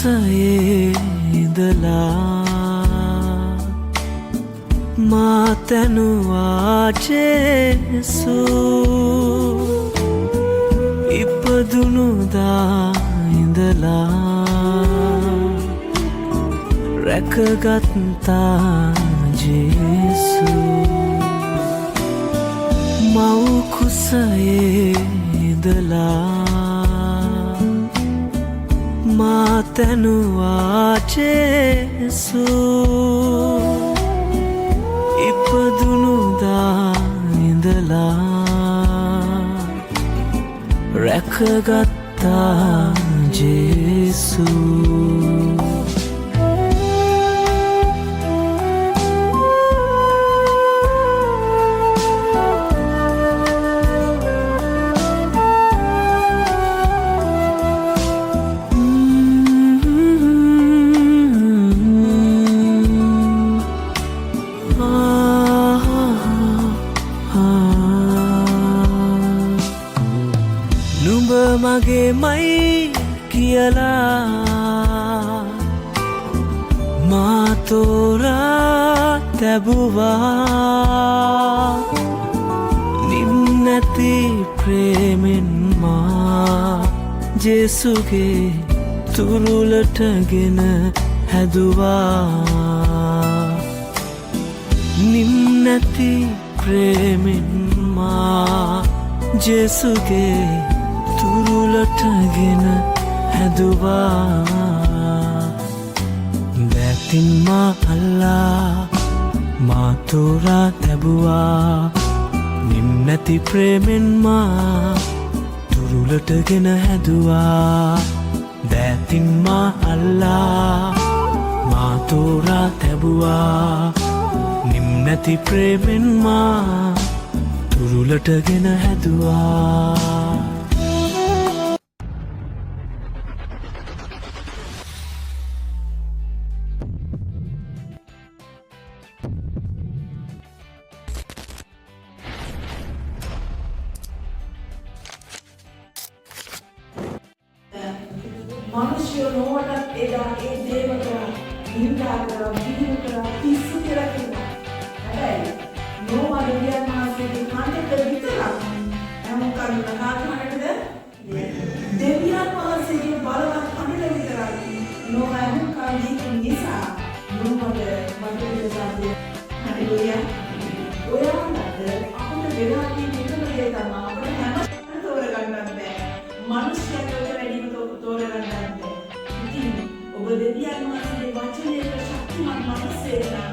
කුසයේ ඉඳලා මා තැනුවා ජේසු ඉපදුනුදා ඉඳලා රැකගත්තා ජේසු මව් කුසයේ ඉඳලා මා තැනුවා ජේසු ඉපදුනුදා ඉඳලා රැකගත්තා ජේසු නුඹ මගේ මයි කියලා මා තෝරා තැබුවා නිම්නැති ප්‍රේමෙන් මා ජේසුගේ තුරුලටගෙන හැදුවා නිම්නැති ප්‍රේමෙන් මා ජේසුගේ තුරුලටගෙන හැදුවා දැතින් මා අල්ලා මා තෝරා තැබුවා නිම්නැති ප්‍රේමෙන් මා තුරුලටගෙන හැදුවා දැතින් මා අල්ලා මා තෝරා තැබුවා නිම්නැති ප්‍රේමෙන් මා තුරුලටගෙන හැදුවා මනුෂ්‍යෝ නොවනත් එදා ඒ දේවතා නින්දා කරා බිහිරු කරා පිස්සු කියලා කිව්වා. හැබැයි නෝවා දෙවියන් වහන්සේගේ කන්දට විතරක් හැම කරුණ කාටද? දෙවියන් වහන්සේගේ බලවත් කන්දට විතරක් නෝවා හැම කරුණ නිසා නෝවට මඩේ සාධ්‍ය. හරියෝ. ඔයාලට අපිට වෙලා තියෙන එකම දේ තමයි අපිට හැම තෝරගන්නත් බෑ. මනුෂ්‍යයන්ට වැඩිම තෝරගන්න ඔබ දෙවියන් වහන්සේගේ වචනයේ ශක්තිමත් මනසේලා